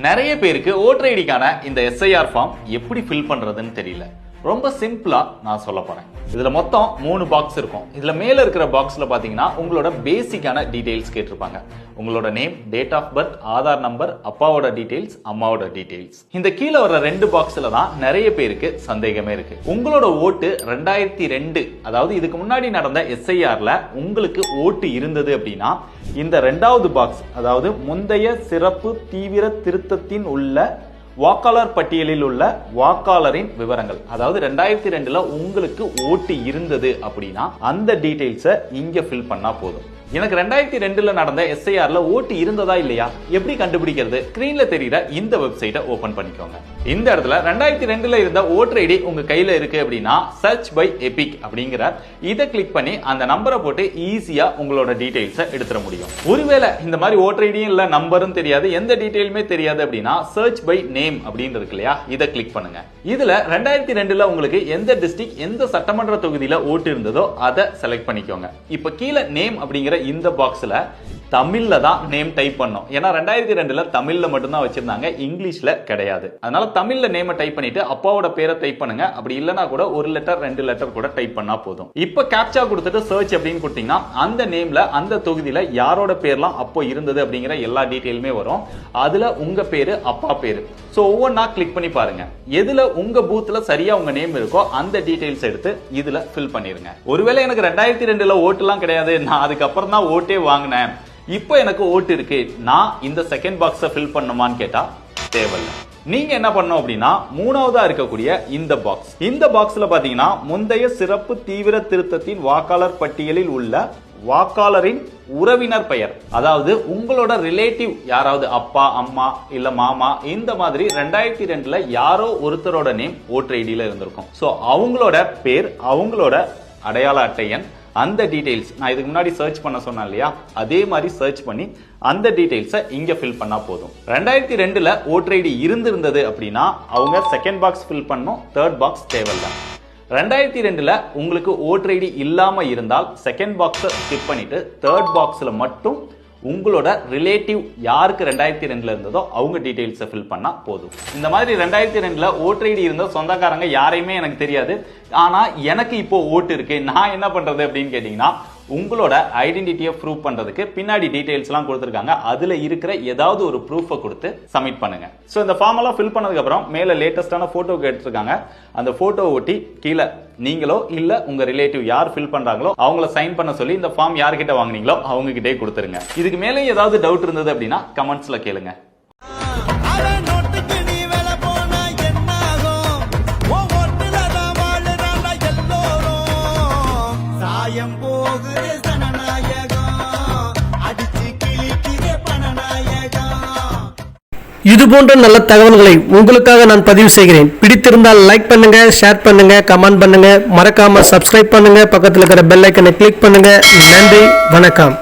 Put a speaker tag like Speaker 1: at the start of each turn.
Speaker 1: நிறைய பேருக்கு ஓட்டர் ஐடிக்கான இந்த எஸ்ஐஆர் ஃபார்ம் எப்படி ஃபில் பண்றதுன்னு தெரியல. ரொம்ப சிம்பிளா நான் சொல்ல போறேன். இதுல மொத்தம் 3 பாக்ஸ் இருக்கும். இதுல மேல இருக்கிற பாக்ஸ்ல பாத்தீங்கன்னா உங்களோட பேசிக்கான டீடைல்ஸ் கேட்டிருப்பாங்க. உங்களோட name, date of birth, Aadhaar number, அப்பாவோட டீடைல்ஸ், அம்மாவோட டீடைல்ஸ். இந்த கீழே வர 2 பாக்ஸ்ல தான் நிறைய பேருக்கு சந்தேகமே இருக்கு. உங்களோட ஓட்டு 2002, அதாவது இதுக்கு முன்னாடி நடந்த எஸ்ஐஆர்ல உங்களுக்கு ஓட்டு இருந்தது அப்படின்னா இந்த 2வது பாக்ஸ், அதாவது முந்தைய சிறப்பு தீவிர திருத்தத்தின் உள்ள வாக்காளர் பட்டியலில் உள்ள வாக்காளரின் விவரங்கள், அதாவது 2002ல உங்களுக்கு ஓட்டு இருந்தது அப்படின்னா அந்த டீடைல்ஸை இங்க ஃபில் பண்ணா போதும். எனக்கு 2002ல நடந்த எஸ்ஐஆர்ல ஓட்டு இருந்ததா இல்லையா எப்படி கண்டுபிடிக்கிறது? ஸ்கிரீன்ல தெரியுற இந்த வெப்சைட்டை ஓபன் பண்ணிக்கோங்க. இந்த இடத்துல 2002ல இருந்த ஓட்டர் ஐடி உங்க கையில இருக்கு அப்படின்னா சர்ச் பை எபிக் அப்படிங்கிற இதை கிளிக் பண்ணி அந்த நம்பரை போட்டு ஈஸியா உங்களோட டீடைல்ஸை எடுத்துட முடியும். ஒருவேளை இந்த மாதிரி ஓட்டர் ஐடியும் இல்ல, நம்பரும் தெரியாது, எந்த டீடைலுமே தெரியாது அப்படின்னா சர்ச் பை நேம் அப்படின்னு இருக்கு இல்லையா, இதை கிளிக் பண்ணுங்க. இதுல 2002ல உங்களுக்கு எந்த டிஸ்ட்ரிக்ட், எந்த சட்டமன்ற தொகுதியில ஓட்டு இருந்ததோ அதை செலக்ட் பண்ணிக்கோங்க. இப்ப கீழே நேம் அப்படிங்கிற இந்த பாக்ஸ்ல தமிழ்ல தான் நேம் டைப் பண்ணோம். ஏன்னா 2002ல தமிழ்ல மட்டும்தான் வச்சிருந்தாங்க, இங்கிலீஷ்ல கிடையாது. அதனால தமிழ்ல நேமை டைப் பண்ணிட்டு அப்பாவோட பேரை டைப் பண்ணுங்க. அப்படி இல்லனா கூட 1 லெட்டர் 2 லெட்டர் கூட டைப் பண்ணா போதும். இப்ப கேப்சா கொடுத்துட்டு சர்ச் அப்படின்னு கொடுத்தீங்கன்னா அந்த நேம்ல அந்த தொகுதியில யாரோட பேர்லாம் அப்போ இருந்தது அப்படிங்கிற எல்லா டீடைலுமே வரும். அதுல உங்க பேரு, அப்பா பேரு. சோ ஒவ்வொன்னா கிளிக் பண்ணி பாருங்க. எதுல உங்க பூத்ல சரியா உங்க நேம் இருக்கோ அந்த டீடைல்ஸ் எடுத்து இதுல ஃபில் பண்ணிருங்க. ஒருவேளை எனக்கு 2002ல ஓட்டுலாம் கிடையாது, நான் அதுக்கப்புறம் தான் ஓட்டே வாங்கினேன், இப்போ எனக்கு ஓட்டு இருக்கு, நான் இந்த செகண்ட் பாக்ஸை ஃபில் பண்ணுமான்னு கேட்டா தேவையில்லை. நீங்க என்ன பண்ணணும் அப்படின்னா 3வதா இருக்கக்கூடிய இந்த பாக்ஸ், இந்த பாக்ஸ்ல பாத்தீங்கன்னா முந்தைய சிறப்பு தீவிர திருத்தத்தின் வாக்காளர் பட்டியலில் உள்ள வாக்காளரின் உறவினர் பெயர், அதாவது உங்களோட ரிலேட்டிவ் யாராவது அப்பா, அம்மா இல்ல மாமா, இந்த மாதிரி 2002ல யாரோ ஒருத்தரோட நேம் ஓட்டர் ஐடியில இருந்திருக்கும். சோ அவங்களோட பேர், அவங்களோட அடையாள அட்டை எண், அந்த டீடைல்ஸ் நான் இதுக்கு முன்னாடி சர்ச் பண்ண சொன்னேன் இல்லையா, அதே மாதிரி சர்ச் பண்ணி அந்த டீடைல்ஸை இங்க ஃபில் பண்ணா போதும். 2002ல ஓட்டர் ஐடி இருந்திருந்தது அப்படின்னா அவங்க செகண்ட் பாக்ஸ் ஃபில் பண்ணணும், தேர்ட் பாக்ஸ் தேவையில்லை. 2002ல உங்களுக்கு ஓட்டர் ஐடி இல்லாம இருந்தால் செகண்ட் பாக்ஸை ஸ்கிப் பண்ணிட்டு தேர்ட் பாக்ஸ்ல மட்டும் உங்களோட ரிலேட்டிவ் யாருக்கு 2002ல இருந்ததோ அவங்க டீடைல்ஸை ஃபில் பண்ணா போதும். இந்த மாதிரி 2002ல ஓட்டர் ஐடி இருந்த சொந்தக்காரங்க யாரையுமே எனக்கு தெரியாது, ஆனா எனக்கு இப்போ ஓட்டு இருக்கு, நான் என்ன பண்றது அப்படின்னு கேட்டீங்கன்னா உங்களோட ஐடென்டிட்டியை ப்ரூவ் பண்றதுக்கு பின்னாடி டீடைல்ஸ் எல்லாம் கொடுத்திருக்காங்க. அதுல இருக்கிற ஏதாவது ஒரு ப்ரூஃபை கொடுத்து சப்மிட் பண்ணுங்க. சோ இந்த ஃபார்ம் எல்லாம் ஃபில் பண்ணதுக்கு அப்புறம் மேல லேட்டஸ்டான போட்டோ கேட்டிருக்காங்க. அந்த போட்டோவை ஒட்டி கீழே நீங்களோ இல்ல உங்க ரிலேட்டிவ் யார் ஃபில் பண்றாங்களோ அவங்கள சைன் பண்ண சொல்லி இந்த ஃபார்ம் யார்கிட்ட வாங்குனீங்களோ அவங்க கிட்டே கொடுத்துருங்க. இதுக்கு மேலே ஏதாவது டவுட் இருந்தது அப்படின்னா கமெண்ட்ஸ்ல கேளுங்க.
Speaker 2: இது போன்ற நல்ல தகவல்களை உங்களுக்காக நான் பதிவு செய்கிறேன். பிடித்திருந்தால் லைக் பண்ணுங்க, ஷேர் பண்ணுங்க, கமெண்ட் பண்ணுங்க, மறக்காம சப்ஸ்கிரைப் பண்ணுங்க, பக்கத்தில் இருக்கிற பெல் ஐக்கனை கிளிக் பண்ணுங்க. நன்றி, வணக்கம்.